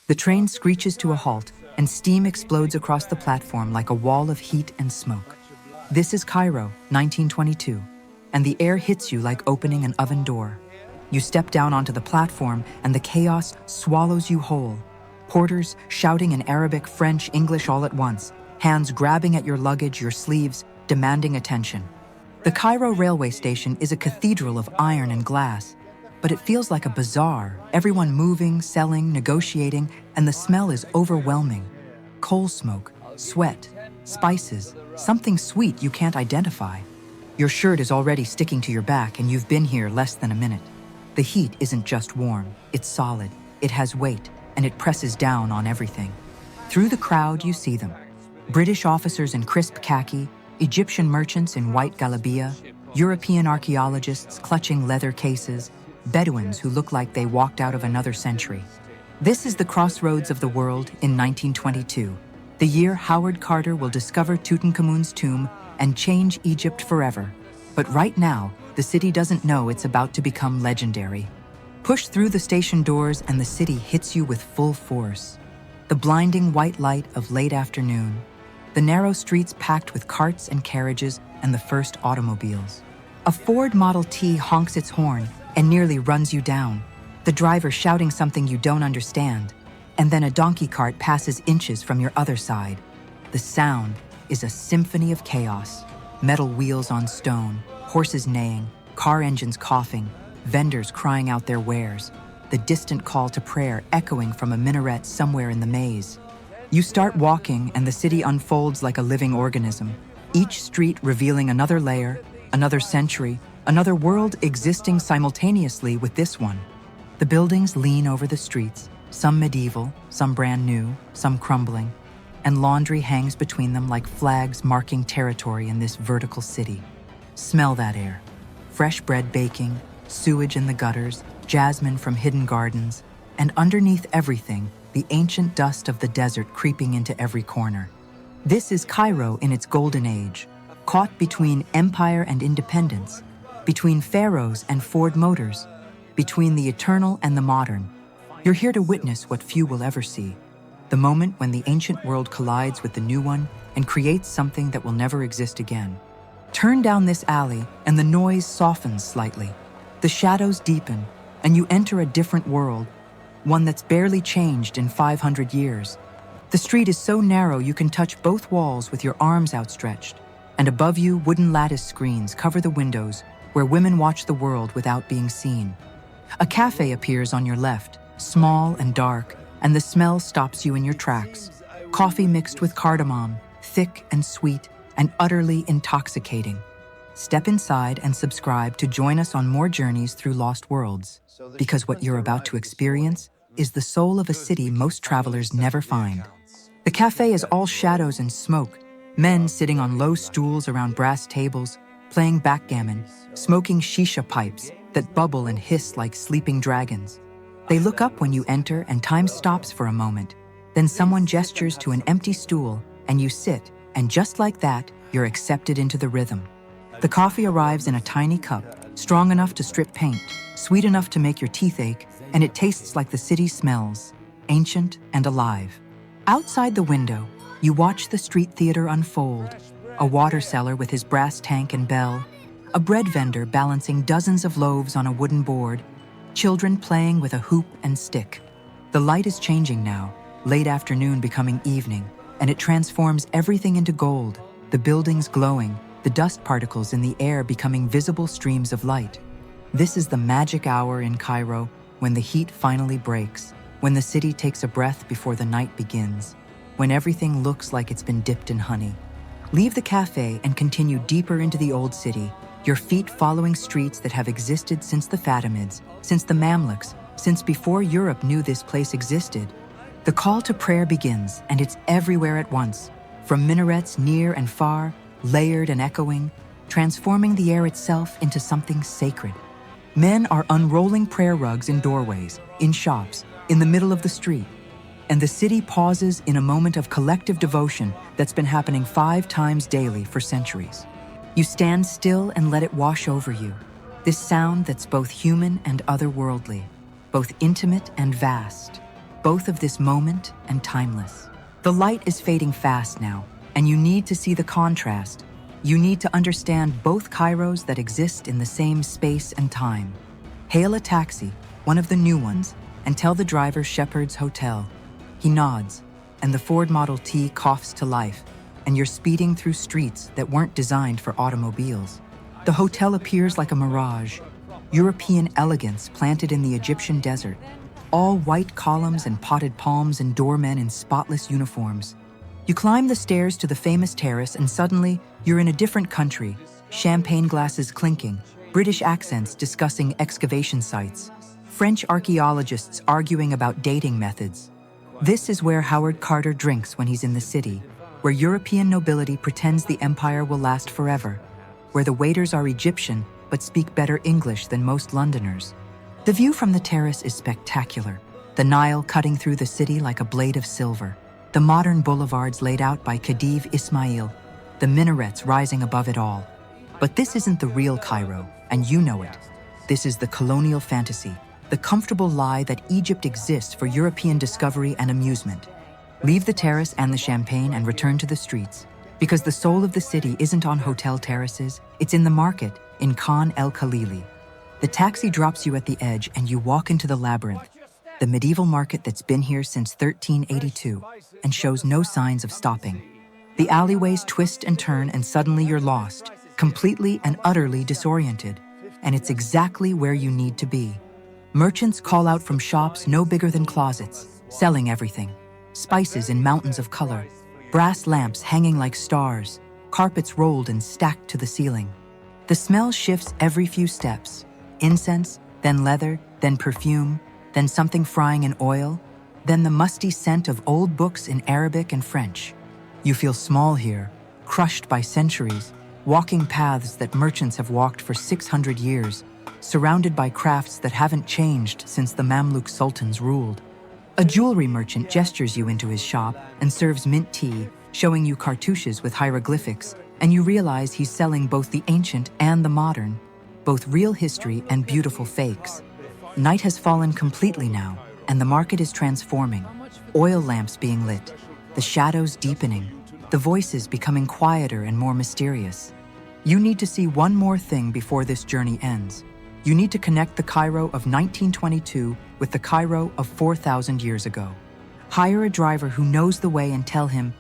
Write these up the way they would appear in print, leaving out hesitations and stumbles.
The train screeches to a halt, and steam explodes across the platform like a wall of heat and smoke. This is Cairo, 1922, and the air hits you like opening an oven door. You step down onto the platform, and the chaos swallows you whole. Porters shouting in Arabic, French, English all at once, hands grabbing at your luggage, your sleeves, demanding attention. The Cairo railway station is a cathedral of iron and glass, but it feels like a bazaar, everyone moving, selling, negotiating, and the smell is overwhelming. Coal smoke, sweat, spices, something sweet you can't identify. Your shirt is already sticking to your back, and you've been here less than a minute. The heat isn't just warm, it's solid, it has weight, and it presses down on everything. Through the crowd, you see them. British officers in crisp khaki, Egyptian merchants in white galabia, European archaeologists clutching leather cases, Bedouins who look like they walked out of another century. This is the crossroads of the world in 1922, the year Howard Carter will discover Tutankhamun's tomb and change Egypt forever. But right now, the city doesn't know it's about to become legendary. Push through the station doors and the city hits you with full force. The blinding white light of late afternoon, the narrow streets packed with carts and carriages and the first automobiles. A Ford Model T honks its horn and nearly runs you down, the driver shouting something you don't understand, and then a donkey cart passes inches from your other side. The sound is a symphony of chaos. Metal wheels on stone, horses neighing, car engines coughing, vendors crying out their wares, the distant call to prayer echoing from a minaret somewhere in the maze. You start walking and the city unfolds like a living organism, each street revealing another layer, another century, another world existing simultaneously with this one. The buildings lean over the streets, some medieval, some brand new, some crumbling, and laundry hangs between them like flags marking territory in this vertical city. Smell that air. Fresh bread baking, sewage in the gutters, jasmine from hidden gardens, and underneath everything, the ancient dust of the desert creeping into every corner. This is Cairo in its golden age, caught between empire and independence, between pharaohs and Ford Motors, between the eternal and the modern. You're here to witness what few will ever see, the moment when the ancient world collides with the new one and creates something that will never exist again. Turn down this alley and the noise softens slightly. The shadows deepen and you enter a different world, one that's barely changed in 500 years. The street is so narrow you can touch both walls with your arms outstretched, and above you, wooden lattice screens cover the windows where women watch the world without being seen. A cafe appears on your left, small and dark, and the smell stops you in your tracks. Coffee mixed with cardamom, thick and sweet, and utterly intoxicating. Step inside and subscribe to join us on more journeys through lost worlds, because what you're about to experience is the soul of a city most travelers never find. The cafe is all shadows and smoke, men sitting on low stools around brass tables, playing backgammon, smoking shisha pipes that bubble and hiss like sleeping dragons. They look up when you enter and time stops for a moment. Then someone gestures to an empty stool and you sit, and just like that, you're accepted into the rhythm. The coffee arrives in a tiny cup, strong enough to strip paint, sweet enough to make your teeth ache, and it tastes like the city smells, ancient and alive. Outside the window, you watch the street theater unfold, a water seller with his brass tank and bell, a bread vendor balancing dozens of loaves on a wooden board, children playing with a hoop and stick. The light is changing now, late afternoon becoming evening, and it transforms everything into gold, the buildings glowing, the dust particles in the air becoming visible streams of light. This is the magic hour in Cairo when the heat finally breaks, when the city takes a breath before the night begins, when everything looks like it's been dipped in honey. Leave the cafe and continue deeper into the old city, your feet following streets that have existed since the Pyramids, since the Mamluks, since before Europe knew this place existed. The call to prayer begins, and it's everywhere at once, from minarets near and far, layered and echoing, transforming the air itself into something sacred. Men are unrolling prayer rugs in doorways, in shops, in the middle of the street, and the city pauses in a moment of collective devotion that's been happening 5 times daily for centuries. You stand still and let it wash over you, this sound that's both human and otherworldly, both intimate and vast, both of this moment and timeless. The light is fading fast now, and you need to see the contrast. You need to understand both Cairos that exist in the same space and time. Hail a taxi, one of the new ones, and tell the driver Shepheard's hotel. He nods, and the Ford Model T coughs to life, and you're speeding through streets that weren't designed for automobiles. The hotel appears like a mirage, European elegance planted in the Egyptian desert, all white columns and potted palms and doormen in spotless uniforms. You climb the stairs to the famous terrace, and suddenly you're in a different country, champagne glasses clinking, British accents discussing excavation sites, French archaeologists arguing about dating methods. This is where Howard Carter drinks when he's in the city, where European nobility pretends the empire will last forever, where the waiters are Egyptian but speak better English than most Londoners. The view from the terrace is spectacular, the Nile cutting through the city like a blade of silver, the modern boulevards laid out by Khedive Ismail, the minarets rising above it all. But this isn't the real Cairo, and you know it. This is the colonial fantasy, the comfortable lie that Egypt exists for European discovery and amusement. Leave the terrace and the champagne and return to the streets, because the soul of the city isn't on hotel terraces, it's in the market, in Khan el-Khalili. The taxi drops you at the edge and you walk into the labyrinth, the medieval market that's been here since 1382 and shows no signs of stopping. The alleyways twist and turn, and suddenly you're lost, completely and utterly disoriented, and it's exactly where you need to be. Merchants call out from shops no bigger than closets, selling everything. Spices in mountains of color, brass lamps hanging like stars, carpets rolled and stacked to the ceiling. The smell shifts every few steps. Incense, then leather, then perfume, then something frying in oil, then the musty scent of old books in Arabic and French. You feel small here, crushed by centuries, walking paths that merchants have walked for 600 years, surrounded by crafts that haven't changed since the Mamluk sultans ruled. A jewelry merchant gestures you into his shop and serves mint tea, showing you cartouches with hieroglyphics, and you realize he's selling both the ancient and the modern, both real history and beautiful fakes. Night has fallen completely now, and the market is transforming, oil lamps being lit, the shadows deepening, the voices becoming quieter and more mysterious. You need to see one more thing before this journey ends. You need to connect the Cairo of 1922 with the Cairo of 4,000 years ago. Hire a driver who knows the way and tell him,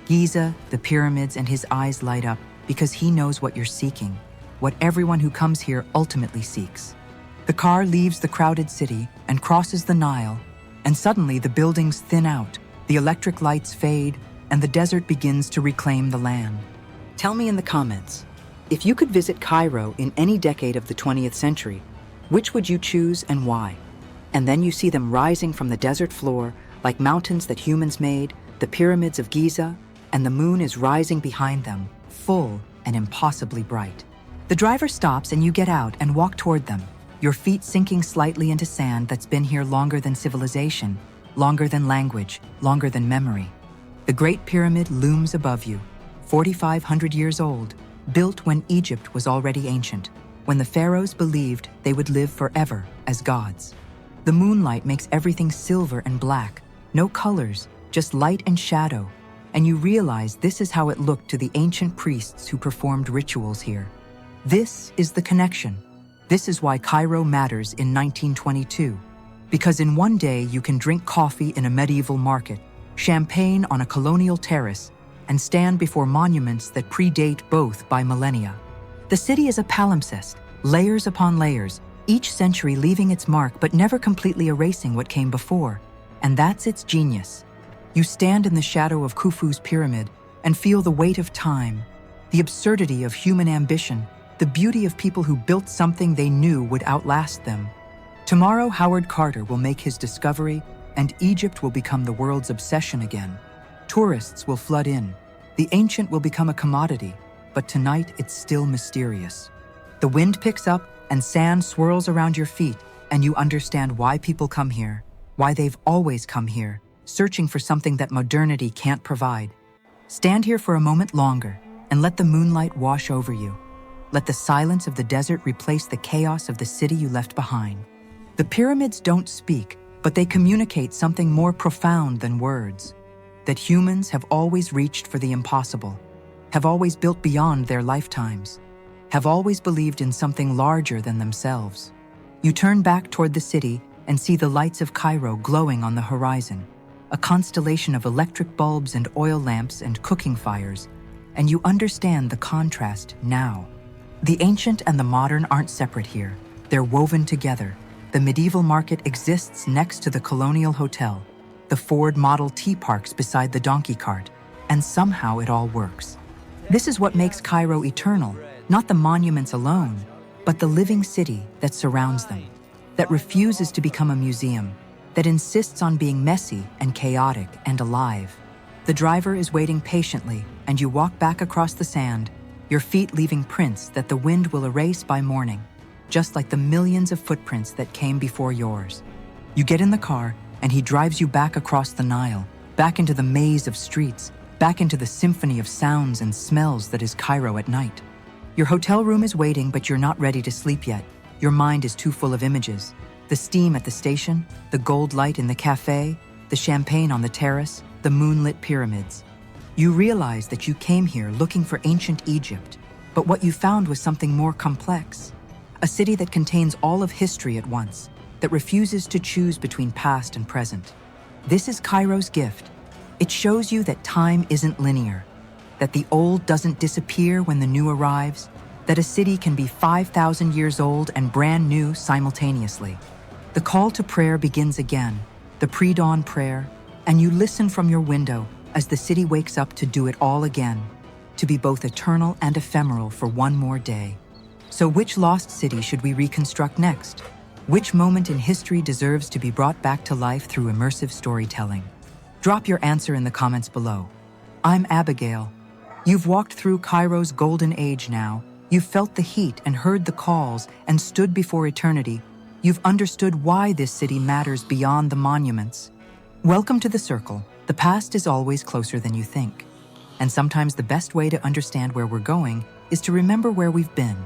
Giza, the pyramids, and his eyes light up because he knows what you're seeking, what everyone who comes here ultimately seeks. The car leaves the crowded city and crosses the Nile, and suddenly the buildings thin out, the electric lights fade, and the desert begins to reclaim the land. Tell me in the comments, if you could visit Cairo in any decade of the 20th century, which would you choose and why? And then you see them rising from the desert floor like mountains that humans made, the Pyramids of Giza, and the moon is rising behind them, full and impossibly bright. The driver stops and you get out and walk toward them, your feet sinking slightly into sand that's been here longer than civilization, longer than language, longer than memory. The Great Pyramid looms above you, 4,500 years old, built when Egypt was already ancient, when the pharaohs believed they would live forever as gods. The moonlight makes everything silver and black, no colors, just light and shadow, and you realize this is how it looked to the ancient priests who performed rituals here. This is the connection. This is why Cairo matters in 1922. Because in one day you can drink coffee in a medieval market, champagne on a colonial terrace, and stand before monuments that predate both by millennia. The city is a palimpsest, layers upon layers, each century leaving its mark but never completely erasing what came before. And that's its genius. You stand in the shadow of Khufu's pyramid and feel the weight of time, the absurdity of human ambition, the beauty of people who built something they knew would outlast them. Tomorrow, Howard Carter will make his discovery, and Egypt will become the world's obsession again. Tourists will flood in. The ancient will become a commodity, but tonight it's still mysterious. The wind picks up and sand swirls around your feet, and you understand why people come here, why they've always come here, searching for something that modernity can't provide. Stand here for a moment longer and let the moonlight wash over you. Let the silence of the desert replace the chaos of the city you left behind. The pyramids don't speak, but they communicate something more profound than words, that humans have always reached for the impossible, have always built beyond their lifetimes, have always believed in something larger than themselves. You turn back toward the city and see the lights of Cairo glowing on the horizon, a constellation of electric bulbs and oil lamps and cooking fires, and you understand the contrast now. The ancient and the modern aren't separate here. They're woven together. The medieval market exists next to the Colonial Hotel, the Ford Model T parks beside the donkey cart, and somehow it all works. This is what makes Cairo eternal, not the monuments alone, but the living city that surrounds them, that refuses to become a museum, that insists on being messy and chaotic and alive. The driver is waiting patiently, and you walk back across the sand, your feet leaving prints that the wind will erase by morning, just like the millions of footprints that came before yours. You get in the car, and he drives you back across the Nile, back into the maze of streets, back into the symphony of sounds and smells that is Cairo at night. Your hotel room is waiting, but you're not ready to sleep yet. Your mind is too full of images. The steam at the station, the gold light in the cafe, the champagne on the terrace, the moonlit pyramids. You realize that you came here looking for ancient Egypt, but what you found was something more complex. A city that contains all of history at once, that refuses to choose between past and present. This is Cairo's gift. It shows you that time isn't linear, that the old doesn't disappear when the new arrives, that a city can be 5,000 years old and brand new simultaneously. The call to prayer begins again, the pre-dawn prayer, and you listen from your window as the city wakes up to do it all again, to be both eternal and ephemeral for one more day. So which lost city should we reconstruct next? Which moment in history deserves to be brought back to life through immersive storytelling? Drop your answer in the comments below. I'm Abigail. You've walked through Cairo's golden age now. You've felt the heat and heard the calls and stood before eternity. You've understood why this city matters beyond the monuments. Welcome to the circle. The past is always closer than you think. And sometimes the best way to understand where we're going is to remember where we've been.